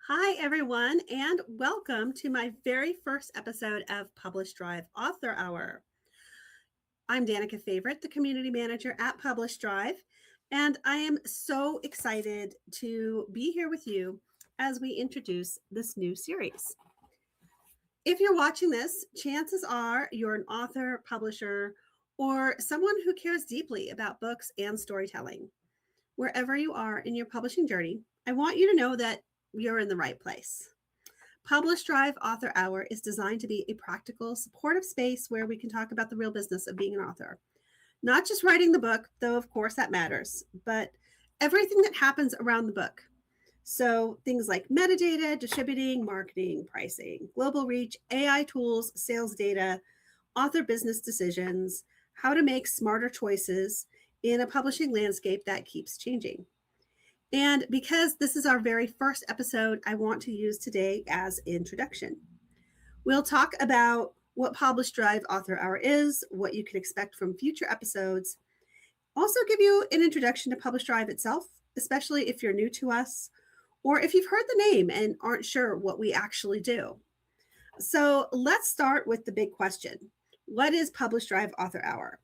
Hi, everyone, and welcome to my very first episode of PublishDrive Author Hour. I'm Danica Favorite, the community manager at PublishDrive, and I am so excited to be here with you as we introduce this new series. If you're watching this, chances are you're an author, publisher, or someone who cares deeply about books and storytelling. Wherever you are in your publishing journey, I want you to know that you're in the right place. PublishDrive Author Hour is designed to be a practical, supportive space where we can talk about the real business of being an author. Not just writing the book, though of course that matters, but everything that happens around the book. So things like metadata, distributing, marketing, pricing, global reach, AI tools, sales data, author business decisions, how to make smarter choices in a publishing landscape that keeps changing. And because this is our very first episode, I want to use today as introduction. We'll talk about what PublishDrive Author Hour is, what you can expect from future episodes, also give you an introduction to PublishDrive itself, especially if you're new to us, or if you've heard the name and aren't sure what we actually do. So let's start with the big question. What is PublishDrive Author Hour?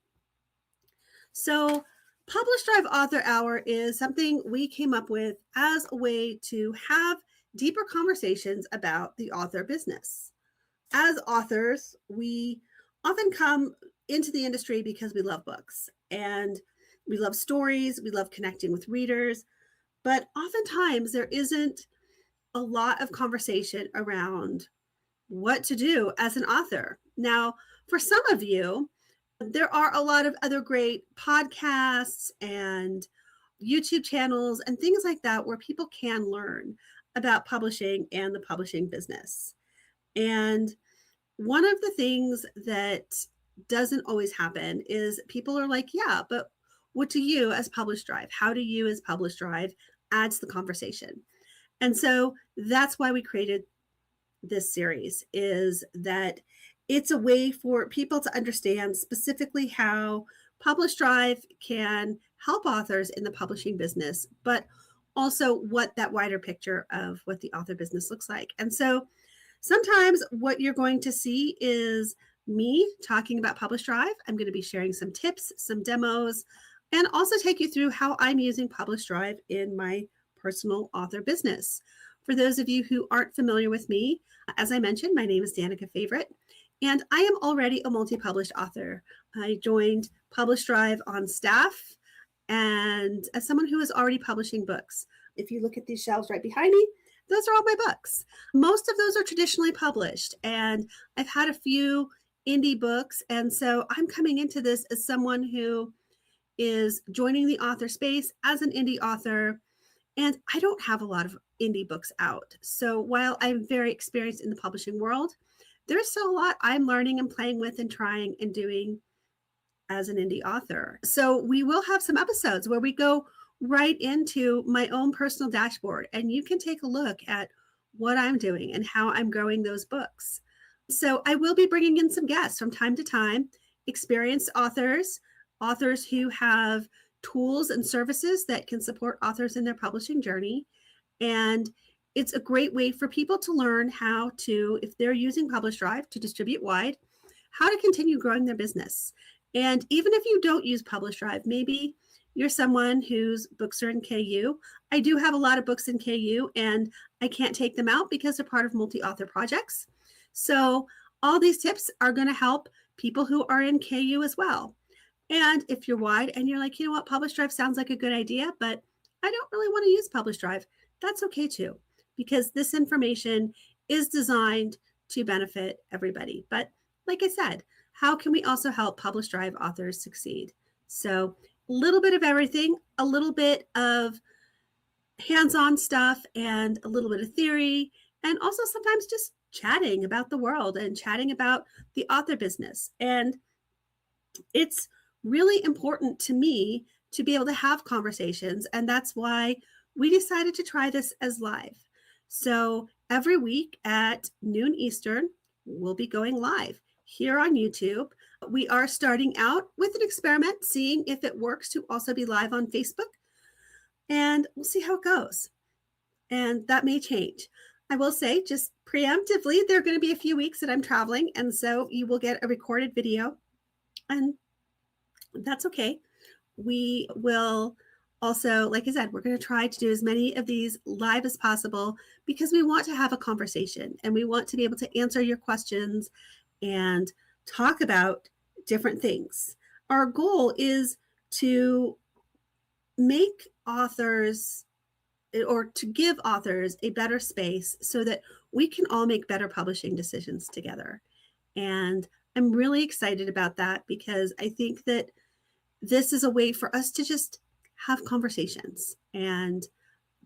So PublishDrive Author Hour is something we came up with as a way to have deeper conversations about the author business. As authors, we often come into the industry because we love books and we love stories, we love connecting with readers, but oftentimes there isn't a lot of conversation around what to do as an author. Now, for some of you, there are a lot of other great podcasts and YouTube channels and things like that where people can learn about publishing and the publishing business. And one of the things that doesn't always happen is people are like, yeah, but what do you as PublishDrive? How do you as PublishDrive add to the conversation? And so that's why we created this series, is that it's a way for people to understand specifically how PublishDrive can help authors in the publishing business, but also what that wider picture of what the author business looks like. And so sometimes what you're going to see is me talking about PublishDrive. I'm going to be sharing some tips, some demos, and also take you through how I'm using PublishDrive in my personal author business. For those of you who aren't familiar with me, as I mentioned, my name is Danica Favorite, and I am already a multi-published author. I joined PublishDrive on staff and as someone who is already publishing books. If you look at these shelves right behind me, those are all my books. Most of those are traditionally published, and I've had a few indie books, and so I'm coming into this as someone who is joining the author space as an indie author, and I don't have a lot of indie books out. So while I'm very experienced in the publishing world, there's still a lot I'm learning and playing with and trying and doing as an indie author. So we will have some episodes where we go right into my own personal dashboard, and you can take a look at what I'm doing and how I'm growing those books. So I will be bringing in some guests from time to time, experienced authors, authors who have tools and services that can support authors in their publishing journey. And it's a great way for people to learn how to, if they're using PublishDrive to distribute wide, how to continue growing their business. And even if you don't use PublishDrive, maybe you're someone whose books are in KU. I do have a lot of books in KU, and I can't take them out because they're part of multi-author projects. So all these tips are going to help people who are in KU as well. And if you're wide and you're like, you know what, PublishDrive sounds like a good idea, but I don't really want to use PublishDrive, that's okay too, because this information is designed to benefit everybody. But like I said, how can we also help PublishDrive authors succeed? So a little bit of everything, a little bit of hands-on stuff and a little bit of theory, and also sometimes just chatting about the world and chatting about the author business. And it's really important to me to be able to have conversations, and that's why we decided to try this as live. So every week at noon Eastern, we'll be going live here on YouTube. We are starting out with an experiment, seeing if it works to also be live on Facebook, and we'll see how it goes. And that may change. I will say just preemptively, there are going to be a few weeks that I'm traveling, and so you will get a recorded video, and that's okay. We will also, like I said, we're going to try to do as many of these live as possible because we want to have a conversation and we want to be able to answer your questions and talk about different things. Our goal is to make authors or to give authors a better space so that we can all make better publishing decisions together. And I'm really excited about that because I think that this is a way for us to just have conversations and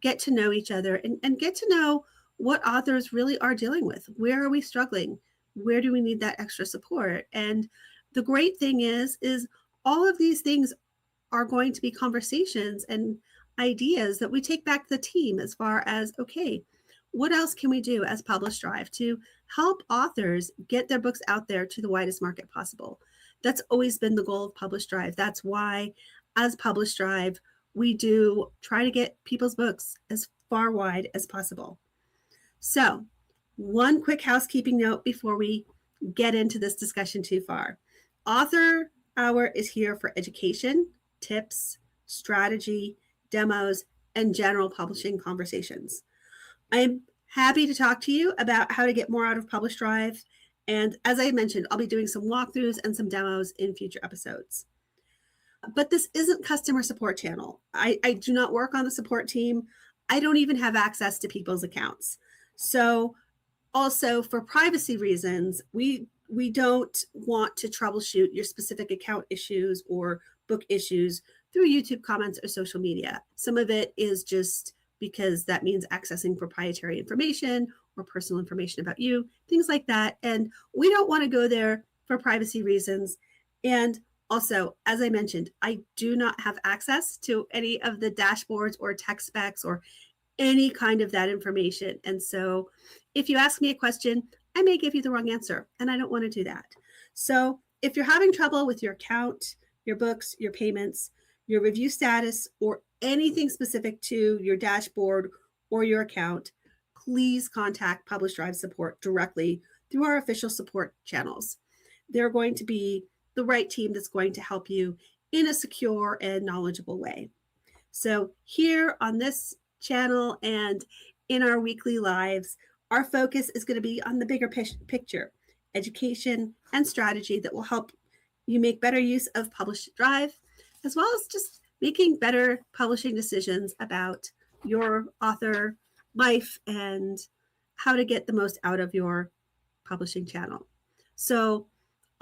get to know each other and get to know what authors really are dealing with. Where are we struggling? Where do we need that extra support? And the great thing is all of these things are going to be conversations and ideas that we take back to the team as far as, okay, what else can we do as PublishDrive to help authors get their books out there to the widest market possible? That's always been the goal of PublishDrive. That's why, as PublishDrive, we do try to get people's books as far wide as possible. So, one quick housekeeping note before we get into this discussion too far. Author Hour is here for education, tips, strategy, demos, and general publishing conversations. I'm happy to talk to you about how to get more out of PublishDrive. And as I mentioned, I'll be doing some walkthroughs and some demos in future episodes. But this isn't customer support channel. I do not work on the support team. I don't even have access to people's accounts. So also for privacy reasons, we don't want to troubleshoot your specific account issues or book issues through YouTube comments or social media. Some of it is just because that means accessing proprietary information or personal information about you, things like that. And we don't want to go there for privacy reasons. And also, as I mentioned, I do not have access to any of the dashboards or tech specs or any kind of that information. And so if you ask me a question, I may give you the wrong answer, and I don't want to do that. So if you're having trouble with your account, your books, your payments, your review status, or anything specific to your dashboard or your account, please contact PublishDrive support directly through our official support channels. They're going to be the right team that's going to help you in a secure and knowledgeable way. So here on this channel and in our weekly lives, our focus is going to be on the bigger picture, education and strategy that will help you make better use of PublishDrive, as well as just making better publishing decisions about your author life and how to get the most out of your publishing channel. So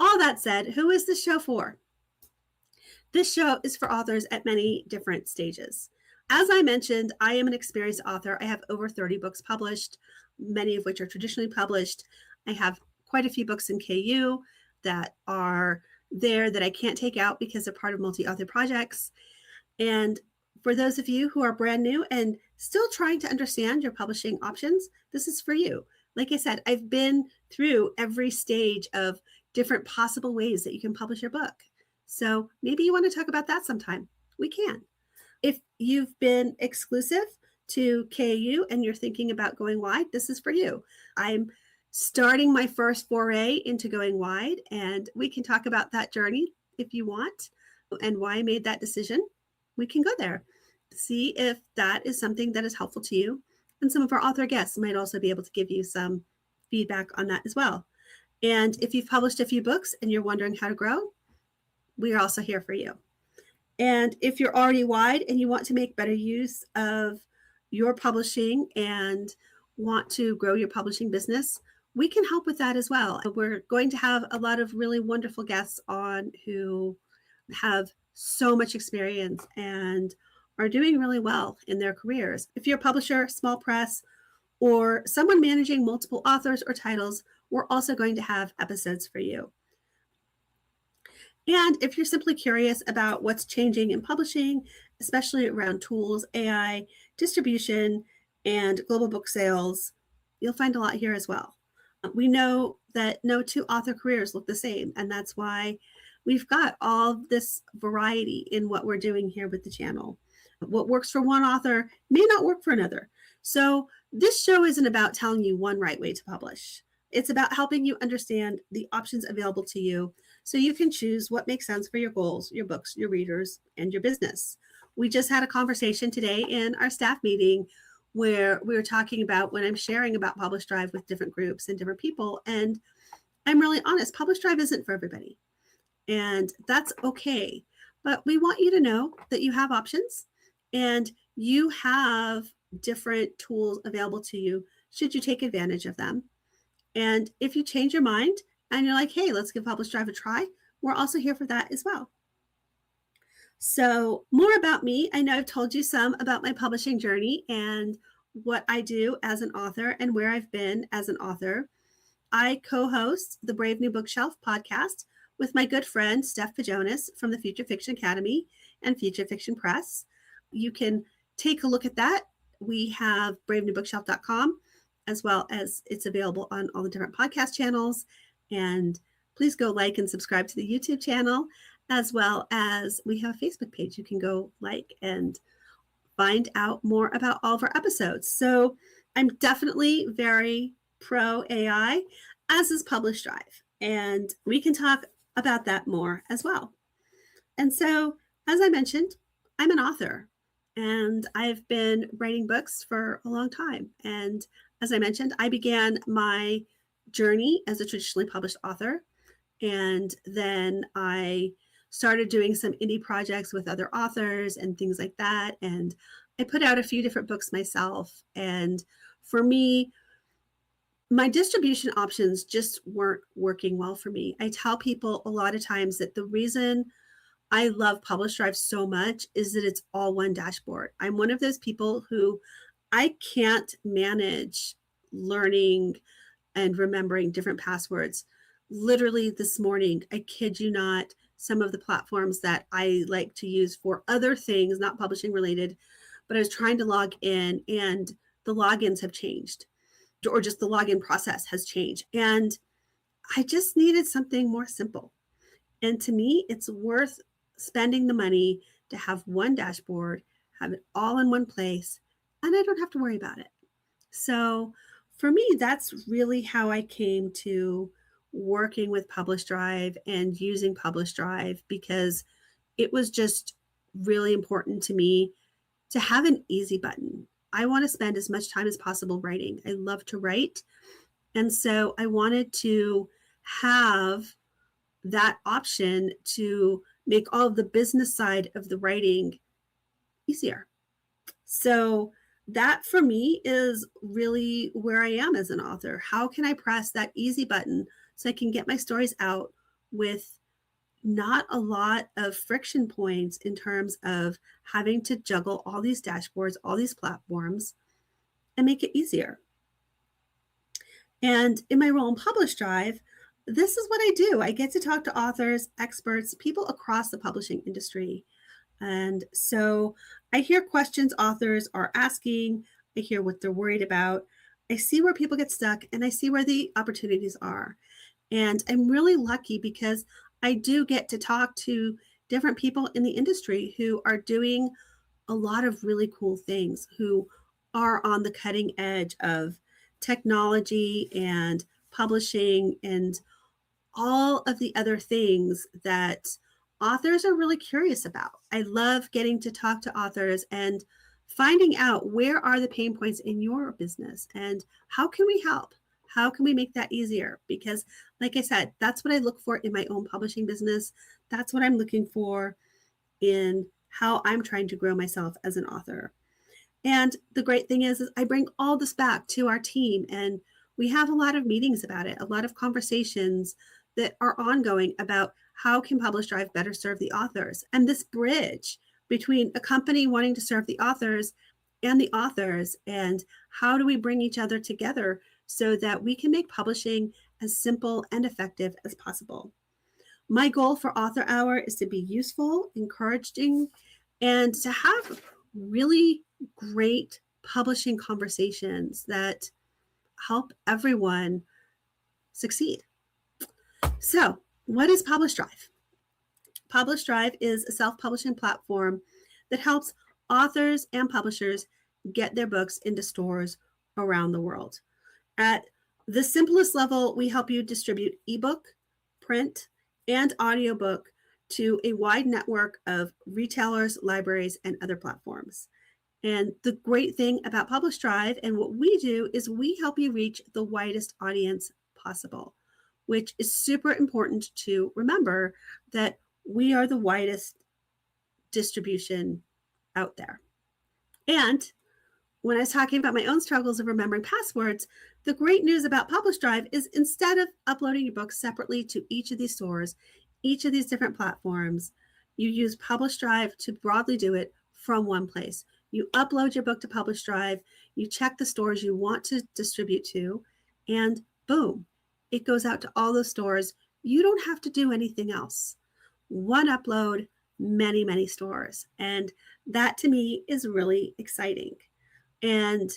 all that said, who is this show for? This show is for authors at many different stages. As I mentioned, I am an experienced author. I have over 30 books published, many of which are traditionally published. I have quite a few books in KU that are there that I can't take out because they're part of multi-author projects. And for those of you who are brand new and still trying to understand your publishing options, this is for you. Like I said, I've been through every stage of different possible ways that you can publish your book. So maybe you want to talk about that sometime. We can. If you've been exclusive to KU and you're thinking about going wide, this is for you. I'm starting my first foray into going wide, and we can talk about that journey if you want and why I made that decision. We can go there, see if that is something that is helpful to you. And some of our author guests might also be able to give you some feedback on that as well. And if you've published a few books and you're wondering how to grow, we are also here for you. And if you're already wide and you want to make better use of your publishing and want to grow your publishing business, we can help with that as well. We're going to have a lot of really wonderful guests on who have so much experience and are doing really well in their careers. If you're a publisher, small press, or someone managing multiple authors or titles, we're also going to have episodes for you. And if you're simply curious about what's changing in publishing, especially around tools, AI, distribution, and global book sales, you'll find a lot here as well. We know that no two author careers look the same, and that's why we've got all this variety in what we're doing here with the channel. What works for one author may not work for another. So this show isn't about telling you one right way to publish. It's about helping you understand the options available to you so you can choose what makes sense for your goals, your books, your readers, and your business. We just had a conversation today in our staff meeting where we were talking about when I'm sharing about PublishDrive with different groups and different people. And I'm really honest, PublishDrive isn't for everybody. And that's okay. But we want you to know that you have options and you have different tools available to you should you take advantage of them. And if you change your mind and you're like, hey, let's give PublishDrive a try, we're also here for that as well. So, more about me. I know I've told you some about my publishing journey and what I do as an author and where I've been as an author. I co-host the Brave New Bookshelf podcast with my good friend Steph Pajonas from the Future Fiction Academy and Future Fiction Press. You can take a look at that. We have bravenewbookshelf.com, as well as it's available on all the different podcast channels. And please go like and subscribe to the YouTube channel, as well as we have a Facebook page. You can go like and find out more about all of our episodes. So I'm definitely very pro AI, as is PublishDrive. And we can talk about that more as well. And so, as I mentioned, I'm an author and I've been writing books for a long time. And as I mentioned, I began my journey as a traditionally published author. And then I started doing some indie projects with other authors and things like that. And I put out a few different books myself. And for me, my distribution options just weren't working well for me. I tell people a lot of times that the reason I love PublishDrive so much is that it's all one dashboard. I'm one of those people who I can't manage learning and remembering different passwords. Literally this morning, I kid you not, some of the platforms that I like to use for other things, not publishing related, but I was trying to log in and the logins have changed, or just the login process has changed. And I just needed something more simple. And to me, it's worth spending the money to have one dashboard, have it all in one place, and I don't have to worry about it. So for me, that's really how I came to working with PublishDrive and using PublishDrive, because it was just really important to me to have an easy button. I want to spend as much time as possible writing. I love to write. And so I wanted to have that option to make all of the business side of the writing easier. So that for me is really where I am as an author. How can I press that easy button so I can get my stories out with not a lot of friction points in terms of having to juggle all these dashboards, all these platforms, and make it easier. And in my role in PublishDrive, this is what I do. I get to talk to authors, experts, people across the publishing industry. And so I hear questions authors are asking, I hear what they're worried about, I see where people get stuck, and I see where the opportunities are. And I'm really lucky because I do get to talk to different people in the industry who are doing a lot of really cool things, who are on the cutting edge of technology and publishing and all of the other things that authors are really curious about. I love getting to talk to authors and finding out where are the pain points in your business and how can we help? How can we make that easier? Because, like I said, that's what I look for in my own publishing business. That's what I'm looking for in how I'm trying to grow myself as an author. And the great thing is I bring all this back to our team, and we have a lot of meetings about it, a lot of conversations that are ongoing about how can PublishDrive better serve the authors, and this bridge between a company wanting to serve the authors, and how do we bring each other together so that we can make publishing as simple and effective as possible. My goal for Author Hour is to be useful, encouraging, and to have really great publishing conversations that help everyone succeed. So, what is PublishDrive? PublishDrive is a self-publishing platform that helps authors and publishers get their books into stores around the world. At the simplest level, we help you distribute ebook, print, and audiobook to a wide network of retailers, libraries, and other platforms. And the great thing about PublishDrive and what we do is we help you reach the widest audience possible, which is super important to remember that we are the widest distribution out there. And when I was talking about my own struggles of remembering passwords, the great news about PublishDrive is instead of uploading your books separately to each of these stores, each of these different platforms, you use PublishDrive to broadly do it from one place. You upload your book to PublishDrive, you check the stores you want to distribute to, and boom, it goes out to all those stores. You don't have to do anything else. One upload, many, many stores. And that to me is really exciting. And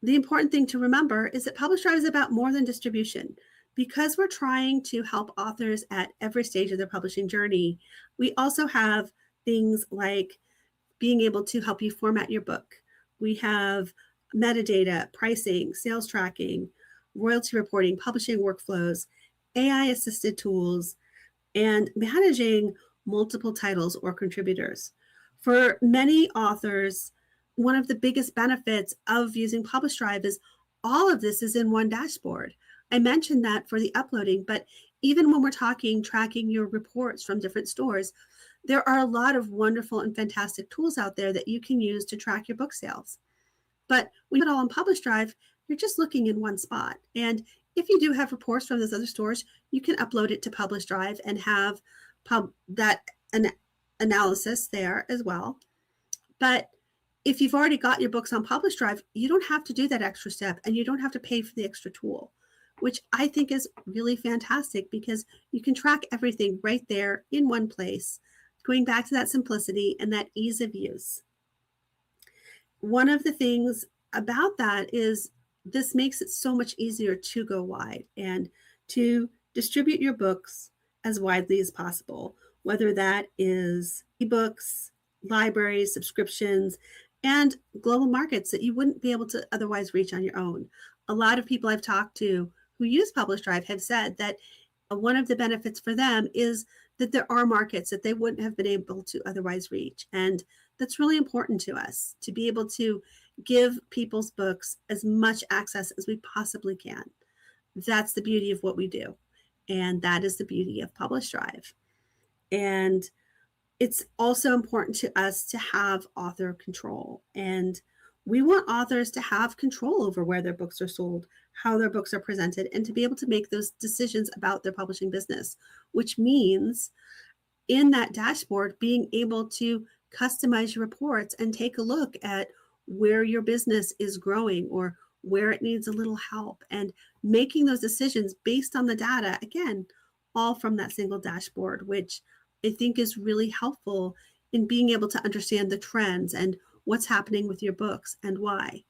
the important thing to remember is that PublishDrive is about more than distribution. Because we're trying to help authors at every stage of their publishing journey, we also have things like being able to help you format your book. We have metadata, pricing, sales tracking, royalty reporting, publishing workflows, AI-assisted tools, and managing multiple titles or contributors. For many authors, one of the biggest benefits of using PublishDrive is all of this is in one dashboard. I mentioned that for the uploading, but even when we're talking tracking your reports from different stores, there are a lot of wonderful and fantastic tools out there that you can use to track your book sales. But when you put it all on PublishDrive, you're just looking in one spot. And if you do have reports from those other stores, you can upload it to PublishDrive and have that analysis there as well. But if you've already got your books on PublishDrive, you don't have to do that extra step and you don't have to pay for the extra tool, which I think is really fantastic because you can track everything right there in one place, going back to that simplicity and that ease of use. One of the things about that is this makes it so much easier to go wide and to distribute your books as widely as possible, whether that is ebooks, libraries, subscriptions, and global markets that you wouldn't be able to otherwise reach on your own. A lot of people I've talked to who use PublishDrive have said that one of the benefits for them is that there are markets that they wouldn't have been able to otherwise reach. And that's really important to us, to be able to give people's books as much access as we possibly can. That's the beauty of what we do. And that is the beauty of PublishDrive. And it's also important to us to have author control. And we want authors to have control over where their books are sold, how their books are presented, and to be able to make those decisions about their publishing business, which means in that dashboard, being able to customize your reports and take a look at where your business is growing or where it needs a little help, and making those decisions based on the data, again, all from that single dashboard, which I think is really helpful in being able to understand the trends and what's happening with your books and why.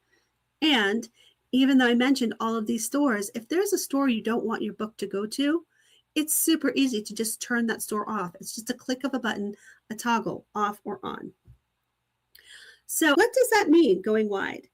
And even though I mentioned all of these stores, if there's a store you don't want your book to go to, it's super easy to just turn that store off. It's just a click of a button, a toggle off or on. So what does that mean, going wide?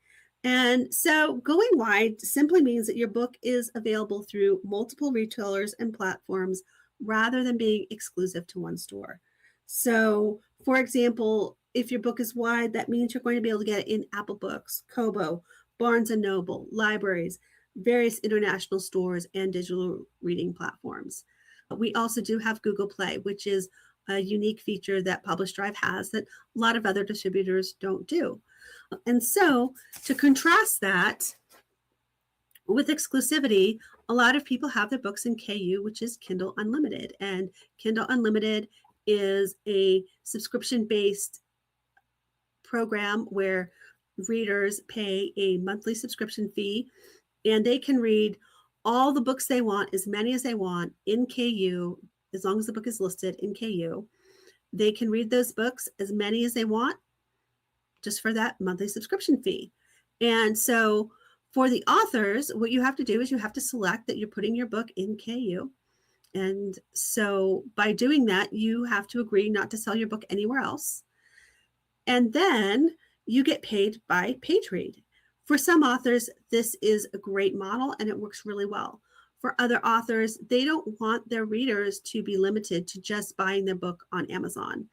And so going wide simply means that your book is available through multiple retailers and platforms rather than being exclusive to one store. So, for example, if your book is wide, that means you're going to be able to get it in Apple Books, Kobo, Barnes & Noble, libraries, various international stores, and digital reading platforms. We also do have Google Play, which is a unique feature that PublishDrive has that a lot of other distributors don't do. And so to contrast that with exclusivity, a lot of people have their books in KU, which is Kindle Unlimited. And Kindle Unlimited is a subscription-based program where readers pay a monthly subscription fee, and they can read all the books they want, as many as they want, in KU, as long as the book is listed in KU. They can read those books as many as they want just for that monthly subscription fee. And so for the authors, what you have to do is you have to select that you're putting your book in KU. And so by doing that, you have to agree not to sell your book anywhere else. And then you get paid by page read. For some authors, this is a great model and it works really well. For other authors, they don't want their readers to be limited to just buying their book on Amazon.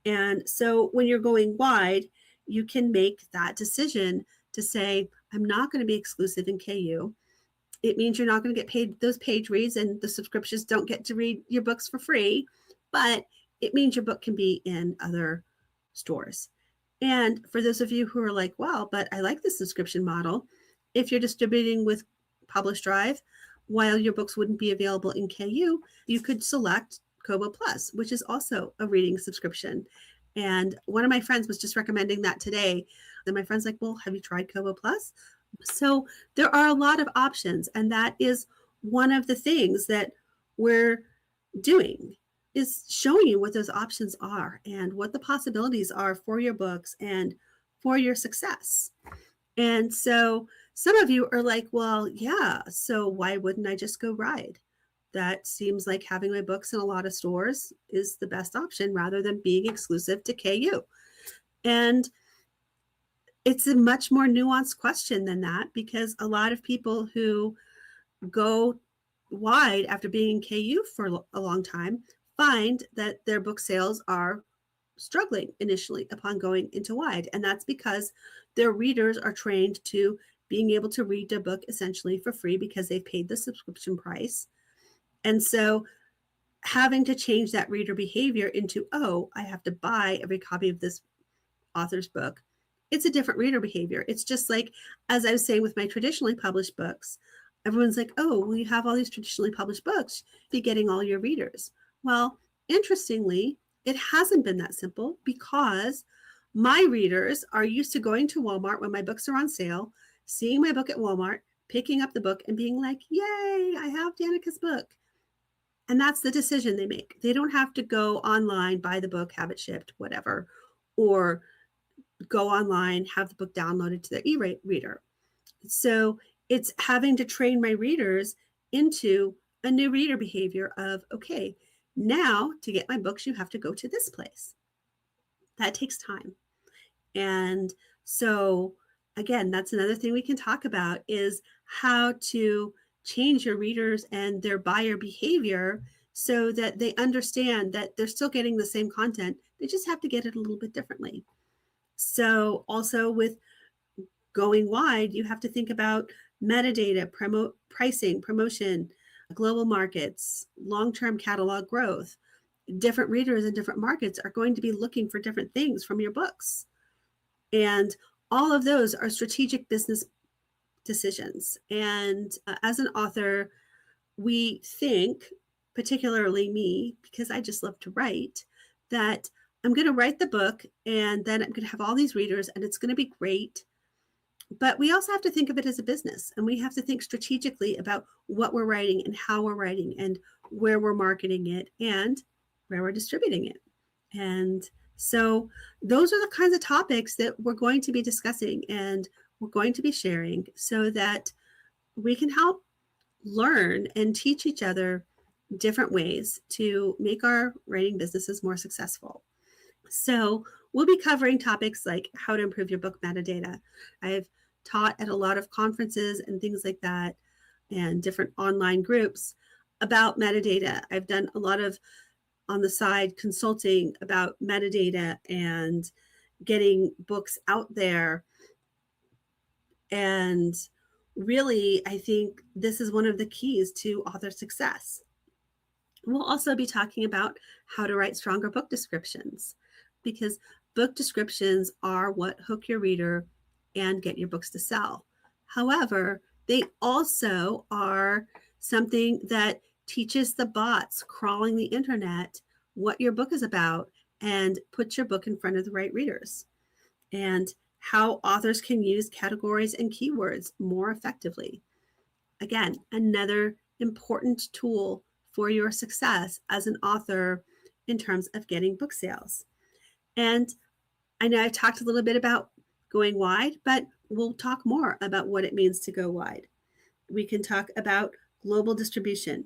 And so when you're going wide, you can make that decision to say, I'm not going to be exclusive in KU. It means you're not going to get paid those page reads and the subscriptions don't get to read your books for free, but it means your book can be in other stores. And for those of you who are like, well, but I like the subscription model, if you're distributing with PublishDrive, while your books wouldn't be available in KU, you could select Kobo Plus, which is also a reading subscription. And one of my friends was just recommending that today. And my friend's like, well, have you tried Kobo Plus? So there are a lot of options. And that is one of the things that we're doing, is showing you what those options are and what the possibilities are for your books and for your success. And so some of you are like, well, yeah, so why wouldn't I just go ride? That seems like having my books in a lot of stores is the best option rather than being exclusive to KU. And it's a much more nuanced question than that, because a lot of people who go wide after being in KU for a long time find that their book sales are struggling initially upon going into wide. And that's because their readers are trained to being able to read their book essentially for free because they've paid the subscription price. And so having to change that reader behavior into, oh, I have to buy every copy of this author's book, it's a different reader behavior. It's just like, as I was saying with my traditionally published books, everyone's like, oh, well, you have all these traditionally published books, be getting all your readers. Well, interestingly, it hasn't been that simple, because my readers are used to going to Walmart when my books are on sale, seeing my book at Walmart, picking up the book and being like, yay, I have Danica's book. And that's the decision they make. They don't have to go online, buy the book, have it shipped, whatever, or go online, have the book downloaded to their e-reader. So it's having to train my readers into a new reader behavior of, okay, now to get my books, you have to go to this place. That takes time. And so again, that's another thing we can talk about, is how to change your readers and their buyer behavior so that they understand that they're still getting the same content. They just have to get it a little bit differently. So also with going wide, you have to think about metadata, pricing, promotion, global markets, long-term catalog growth. Different readers in different markets are going to be looking for different things from your books. And all of those are strategic business decisions. And as an author, we think, particularly me, because I just love to write, that I'm going to write the book and then I'm going to have all these readers and it's going to be great. But we also have to think of it as a business, and we have to think strategically about what we're writing and how we're writing and where we're marketing it and where we're distributing it. And so those are the kinds of topics that we're going to be discussing and we're going to be sharing so that we can help learn and teach each other different ways to make our writing businesses more successful. So we'll be covering topics like how to improve your book metadata. I've taught at a lot of conferences and things like that, and different online groups about metadata. I've done a lot of on the side consulting about metadata and getting books out there. And really, I think this is one of the keys to author success. We'll also be talking about how to write stronger book descriptions, because book descriptions are what hook your reader and get your books to sell. However, they also are something that teaches the bots crawling the internet what your book is about and puts your book in front of the right readers, and how authors can use categories and keywords more effectively. Again, another important tool for your success as an author in terms of getting book sales. And I know I've talked a little bit about going wide, but we'll talk more about what it means to go wide. We can talk about global distribution.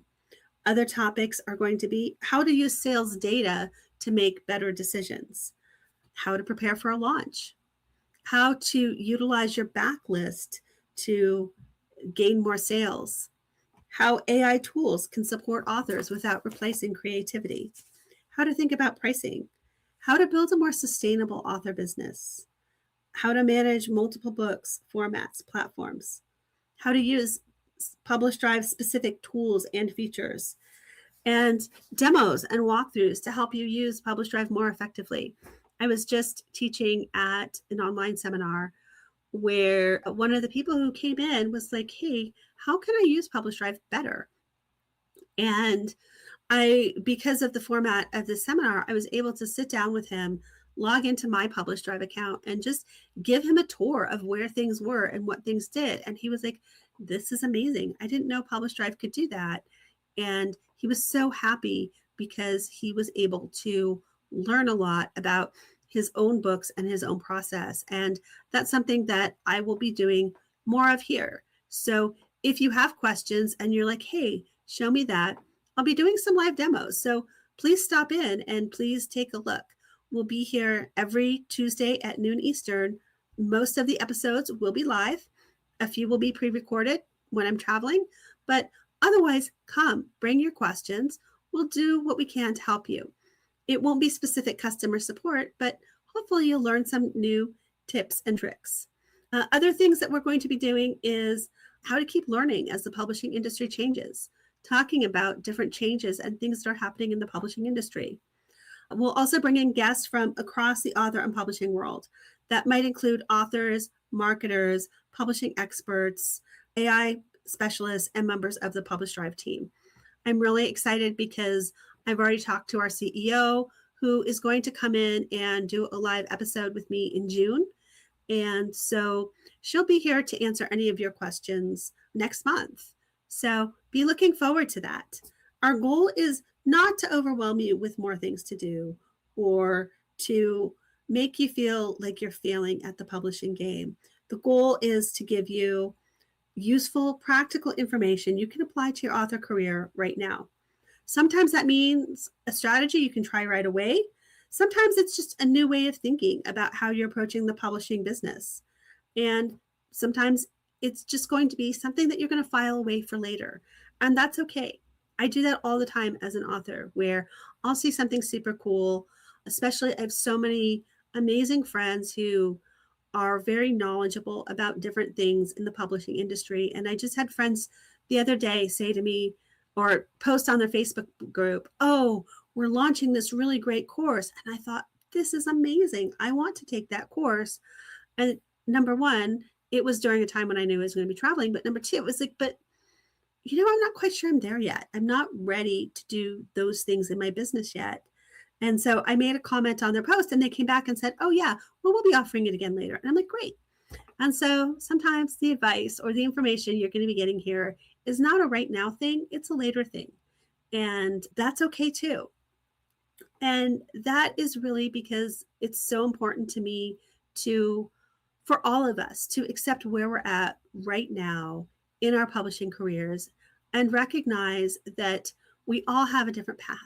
Other topics are going to be how to use sales data to make better decisions, how to prepare for a launch, how to utilize your backlist to gain more sales, how AI tools can support authors without replacing creativity, how to think about pricing, how to build a more sustainable author business, how to manage multiple books, formats, platforms, how to use PublishDrive specific tools and features, and demos and walkthroughs to help you use PublishDrive more effectively. I was just teaching at an online seminar where one of the people who came in was like, hey, how can I use PublishDrive better? And because of the format of the seminar, I was able to sit down with him, log into my PublishDrive account, and just give him a tour of where things were and what things did. And he was like, this is amazing. I didn't know PublishDrive could do that. And he was so happy because he was able to learn a lot about his own books and his own process. And that's something that I will be doing more of here. So if you have questions and you're like, hey, show me that, I'll be doing some live demos. So please stop in and please take a look. We'll be here every Tuesday at noon Eastern. Most of the episodes will be live. A few will be pre-recorded when I'm traveling, but otherwise, come, bring your questions. We'll do what we can to help you. It won't be specific customer support, but hopefully you'll learn some new tips and tricks. Other things that we're going to be doing is how to keep learning as the publishing industry changes, talking about different changes and things that are happening in the publishing industry. We'll also bring in guests from across the author and publishing world. That might include authors, marketers, publishing experts, AI specialists, and members of the PublishDrive team. I'm really excited because I've already talked to our CEO, who is going to come in and do a live episode with me in June. And so she'll be here to answer any of your questions next month. So be looking forward to that. Our goal is not to overwhelm you with more things to do or to make you feel like you're failing at the publishing game. The goal is to give you useful, practical information you can apply to your author career right now. Sometimes that means a strategy you can try right away. Sometimes it's just a new way of thinking about how you're approaching the publishing business. And sometimes it's just going to be something that you're going to file away for later. And that's okay. I do that all the time as an author, where I'll see something super cool. Especially, I have so many amazing friends who are very knowledgeable about different things in the publishing industry. And I just had friends the other day say to me, or post on their Facebook group, oh, we're launching this really great course. And I thought, this is amazing. I want to take that course. And number one, it was during a time when I knew I was going to be traveling. But number two, it was like, but I'm not quite sure I'm there yet. I'm not ready to do those things in my business yet. And so I made a comment on their post and they came back and said, oh yeah, well, we'll be offering it again later. And I'm like, great. And so sometimes the advice or the information you're going to be getting here is not a right now thing. It's a later thing. And that's okay too. And that is really because it's so important to me for all of us to accept where we're at right now in our publishing careers and recognize that we all have a different path.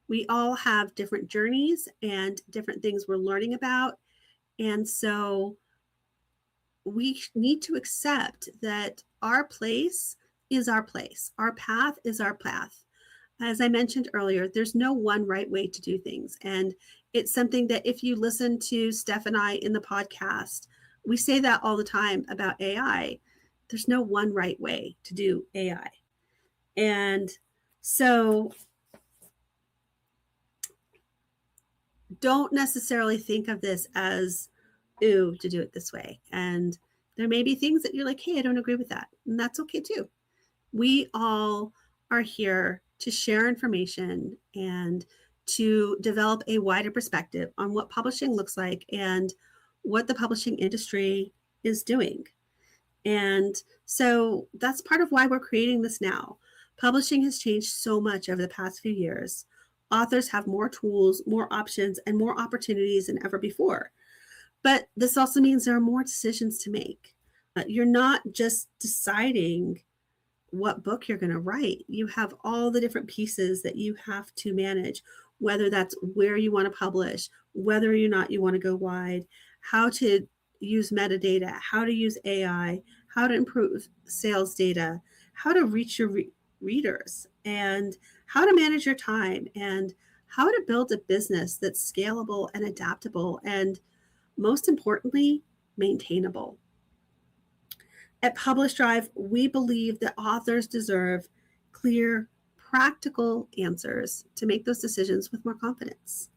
We all have different journeys and different things we're learning about. And so we need to accept that our place is our place. Our path is our path. As I mentioned earlier, there's no one right way to do things. And it's something that if you listen to Steph and I in the podcast, we say that all the time about AI. There's no one right way to do AI. And so don't necessarily think of this as, ooh, to do it this way. And there may be things that you're like, hey, I don't agree with that. And that's okay too. We all are here to share information and to develop a wider perspective on what publishing looks like and what the publishing industry is doing. And so that's part of why we're creating this now. Publishing has changed so much over the past few years. Authors have more tools, more options, and more opportunities than ever before. But this also means there are more decisions to make. You're not just deciding what book you're going to write. You have all the different pieces that you have to manage, whether that's where you want to publish, whether or not you want to go wide, how to use metadata, how to use AI, how to improve sales data, how to reach your readers, and how to manage your time, and how to build a business that's scalable and adaptable, and most importantly, maintainable. At PublishDrive, we believe that authors deserve clear, practical answers to make those decisions with more confidence.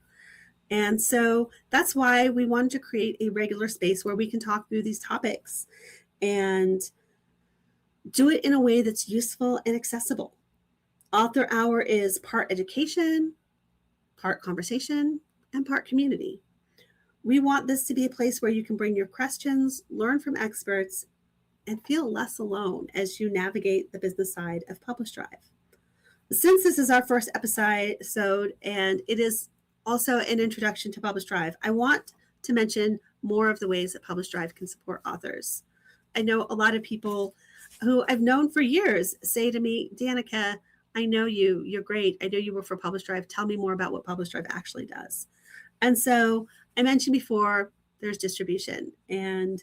And so that's why we wanted to create a regular space where we can talk through these topics and do it in a way that's useful and accessible. Author Hour is part education, part conversation, and part community. We want this to be a place where you can bring your questions, learn from experts, and feel less alone as you navigate the business side of PublishDrive. Since this is our first episode and it is also an introduction to PublishDrive, I want to mention more of the ways that PublishDrive can support authors. I know a lot of people who I've known for years say to me, Danica, I know you, you're great. I know you work for PublishDrive. Tell me more about what PublishDrive actually does. And so I mentioned before, there's distribution and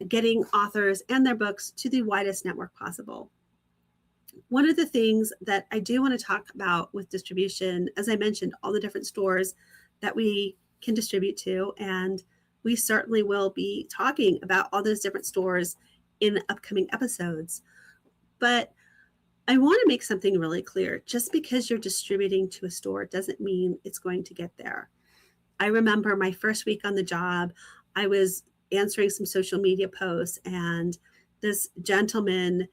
getting authors and their books to the widest network possible. One of the things that I do want to talk about with distribution, as I mentioned, all the different stores that we can distribute to, and we certainly will be talking about all those different stores in upcoming episodes. But I want to make something really clear. Just because you're distributing to a store doesn't mean it's going to get there. I remember my first week on the job, I was answering some social media posts, and this gentleman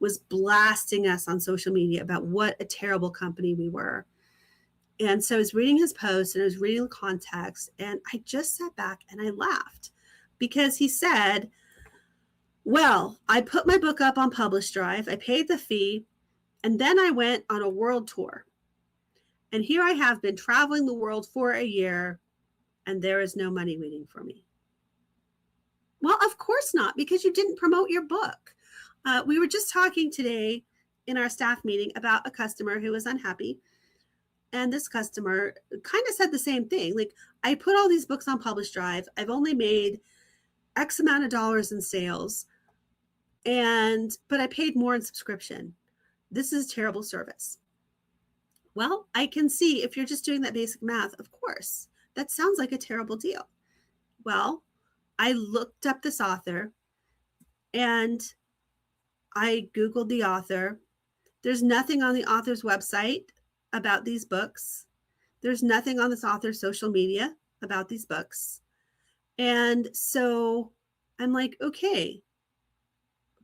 was blasting us on social media about what a terrible company we were. And so I was reading his post and I was reading the context, and I just sat back and I laughed because he said, well, I put my book up on PublishDrive, I paid the fee, and then I went on a world tour. And here I have been traveling the world for a year, and there is no money waiting for me. Well, of course not, because you didn't promote your book. We were just talking today in our staff meeting about a customer who was unhappy. And this customer kind of said the same thing. Like, I put all these books on PublishDrive. I've only made X amount of dollars in sales, but I paid more in subscription. This is terrible service. Well, I can see if you're just doing that basic math, of course, that sounds like a terrible deal. Well, I looked up this author and I Googled the author. There's nothing on the author's website about these books. There's nothing on this author's social media about these books. And so I'm like, okay,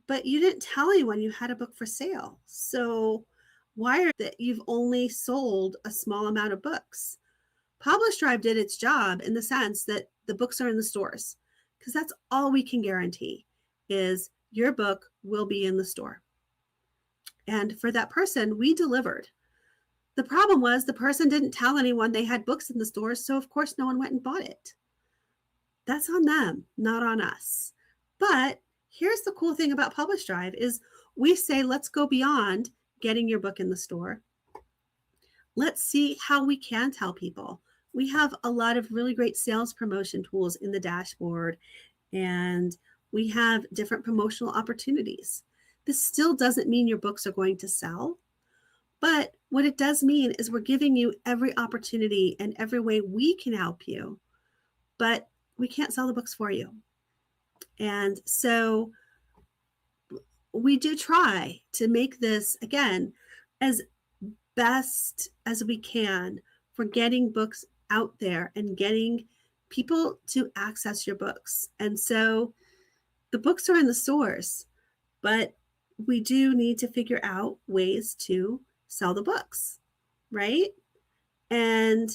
but you didn't tell anyone you had a book for sale. So why are that you've only sold a small amount of books? PublishDrive did its job in the sense that the books are in the stores, because that's all we can guarantee is your book will be in the store. And for that person, we delivered. The problem was the person didn't tell anyone they had books in the stores, so of course no one went and bought it. That's on them, not on us. But here's the cool thing about PublishDrive is we say, let's go beyond getting your book in the store. Let's see how we can tell people. We have a lot of really great sales promotion tools in the dashboard, and we have different promotional opportunities. This still doesn't mean your books are going to sell, but what it does mean is we're giving you every opportunity and every way we can help you, but we can't sell the books for you. And so we do try to make this, again, as best as we can for getting books out there and getting people to access your books. And so the books are in the stores, but we do need to figure out ways to sell the books, right? And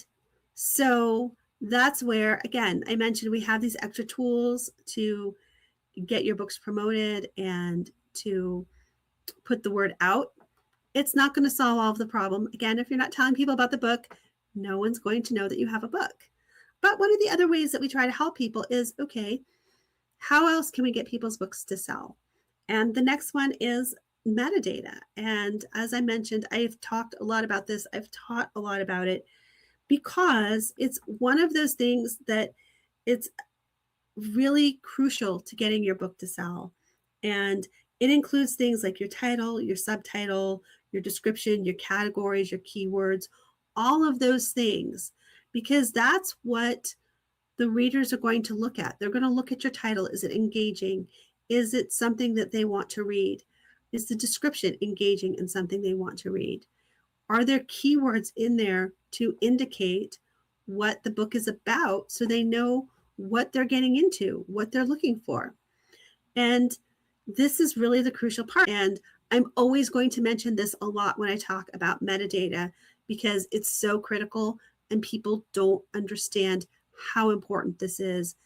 so that's where, again, I mentioned we have these extra tools to get your books promoted and to put the word out. It's not going to solve all of the problem. Again, if you're not telling people about the book, no one's going to know that you have a book. But one of the other ways that we try to help people is, okay, how else can we get people's books to sell? And the next one is metadata. And as I mentioned, I've talked a lot about this. I've taught a lot about it. because it's one of those things that it's really crucial to getting your book to sell. And it includes things like your title, your subtitle, your description, your categories, your keywords, all of those things, because that's what the readers are going to look at. They're going to look at your title. Is it engaging? Is it something that they want to read? Is the description engaging and something they want to read? Are there keywords in there to indicate what the book is about so they know what they're getting into, what they're looking for? And this is really the crucial part. And I'm always going to mention this a lot when I talk about metadata because it's so critical and people don't understand how important this is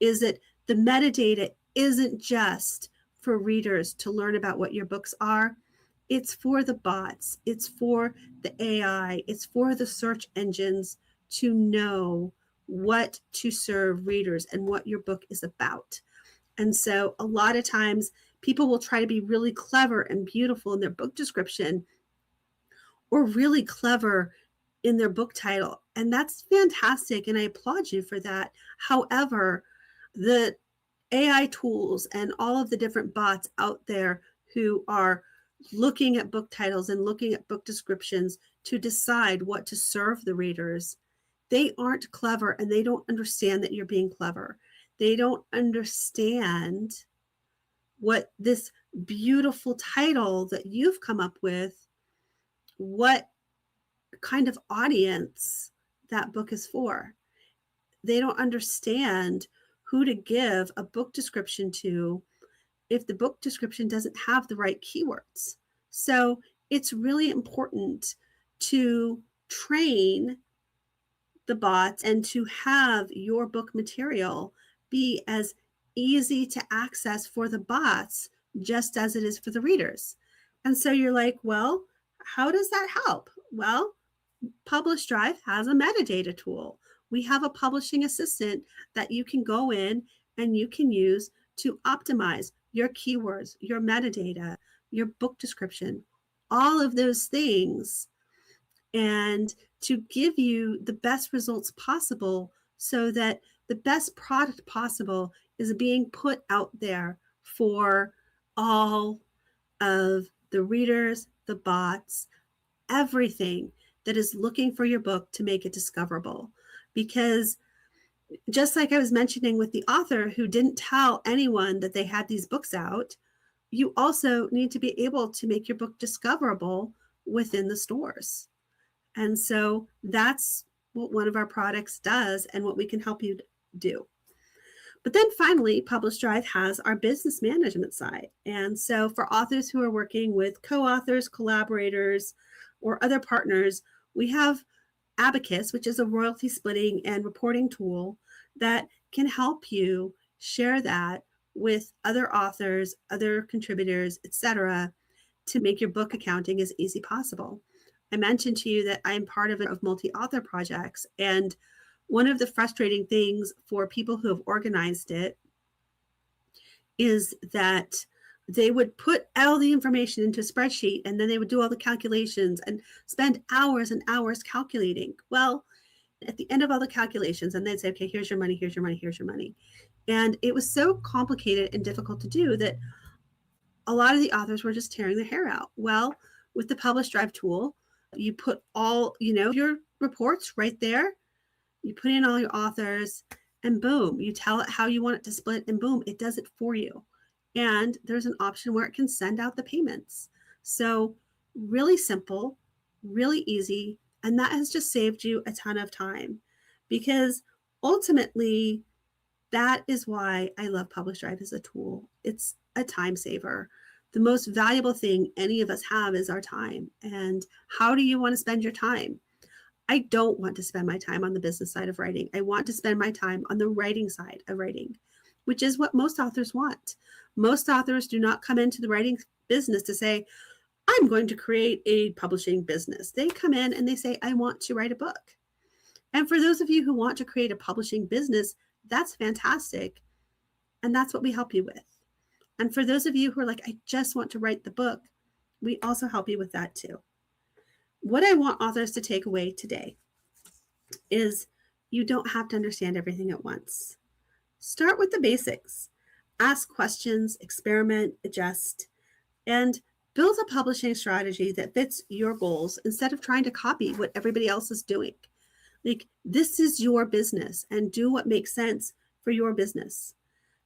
that the metadata isn't just for readers to learn about what your books are. It's for the bots, it's for the AI, it's for the search engines to know what to serve readers and what your book is about. And so a lot of times people will try to be really clever and beautiful in their book description or really clever in their book title. And that's fantastic. And I applaud you for that. However, the AI tools and all of the different bots out there who are looking at book titles and looking at book descriptions to decide what to serve the readers, they aren't clever and they don't understand that you're being clever. They don't understand what this beautiful title that you've come up with, what kind of audience that book is for. They don't understand who to give a book description to if the book description doesn't have the right keywords. So it's really important to train the bots and to have your book material be as easy to access for the bots just as it is for the readers. And so you're like, well, how does that help? Well, PublishDrive has a metadata tool. We have a publishing assistant that you can go in and you can use to optimize your keywords, your metadata, your book description, all of those things, and to give you the best results possible so that the best product possible is being put out there for all of the readers, the bots, everything that is looking for your book to make it discoverable. Because just like I was mentioning with the author who didn't tell anyone that they had these books out, you also need to be able to make your book discoverable within the stores. And so that's what one of our products does and what we can help you do. But then finally, PublishDrive has our business management side. And so for authors who are working with co-authors, collaborators, or other partners, we have Abacus, which is a royalty splitting and reporting tool that can help you share that with other authors, other contributors, etc., to make your book accounting as easy possible. I mentioned to you that I'm part of multi-author projects, and one of the frustrating things for people who have organized it is that they would put all the information into a spreadsheet and then they would do all the calculations and spend hours and hours calculating. Well, at the end of all the calculations, and they'd say, okay, here's your money, here's your money, here's your money. And it was so complicated and difficult to do that a lot of the authors were just tearing their hair out. Well, with the PublishDrive tool, you put all, your reports right there. You put in all your authors and boom, you tell it how you want it to split and boom, it does it for you. And there's an option where it can send out the payments. So really simple, really easy. And that has just saved you a ton of time because ultimately that is why I love PublishDrive as a tool. It's a time saver. The most valuable thing any of us have is our time. And how do you want to spend your time? I don't want to spend my time on the business side of writing. I want to spend my time on the writing side of writing, which is what most authors want. Most authors do not come into the writing business to say, I'm going to create a publishing business. They come in and they say, I want to write a book. And for those of you who want to create a publishing business, that's fantastic. And that's what we help you with. And for those of you who are like, I just want to write the book, we also help you with that too. What I want authors to take away today is you don't have to understand everything at once. Start with the basics. Ask questions, experiment, adjust, and build a publishing strategy that fits your goals instead of trying to copy what everybody else is doing. Like, this is your business, and do what makes sense for your business.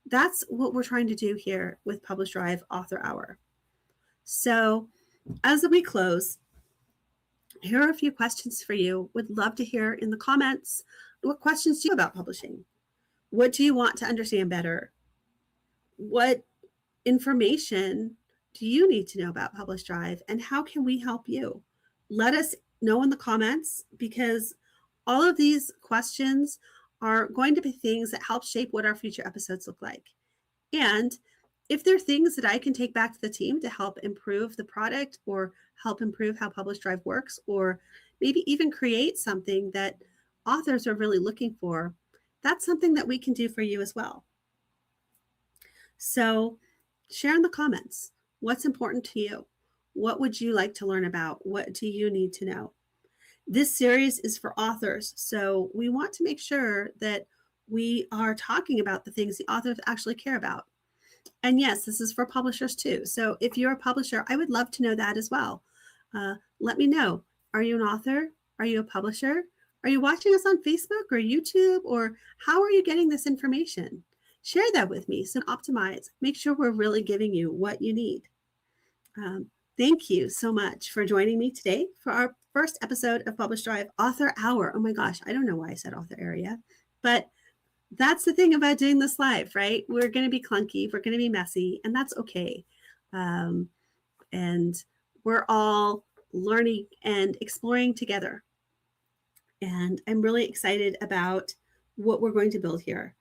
That's what we're trying to do here with PublishDrive Author Hour. So, as we close, here are a few questions for you. Would love to hear in the comments, what questions do you have about publishing? What do you want to understand better? What information do you need to know about PublishDrive, and how can we help you? Let us know in the comments, because all of these questions are going to be things that help shape what our future episodes look like. And if there are things that I can take back to the team to help improve the product or help improve how PublishDrive works, or maybe even create something that authors are really looking for, that's something that we can do for you as well. So share in the comments what's important to you. What would you like to learn about? What do you need to know? This series is for authors, so we want to make sure that we are talking about the things the authors actually care about. And yes, this is for publishers too. So if you're a publisher, I would love to know that as well. Let me know. Are you an author? Are you a publisher? Are you watching us on Facebook or YouTube? Or how are you getting this information? Share that with me so optimize. Make sure we're really giving you what you need. Thank you so much for joining me today for our first episode of PublishDrive Author Hour. Oh my gosh, I don't know why I said author area, but that's the thing about doing this live, right? We're going to be clunky, we're going to be messy, and that's okay. And we're all learning and exploring together. And I'm really excited about what we're going to build here.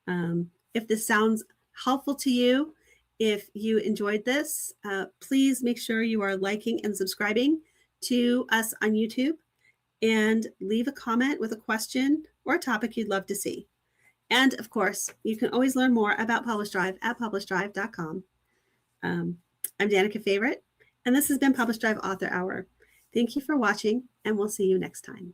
If this sounds helpful to you, if you enjoyed this, please make sure you are liking and subscribing to us on YouTube, and leave a comment with a question or a topic you'd love to see. And of course, you can always learn more about PublishDrive at PublishDrive.com. I'm Danica Favorite, and this has been PublishDrive Author Hour. Thank you for watching, and we'll see you next time.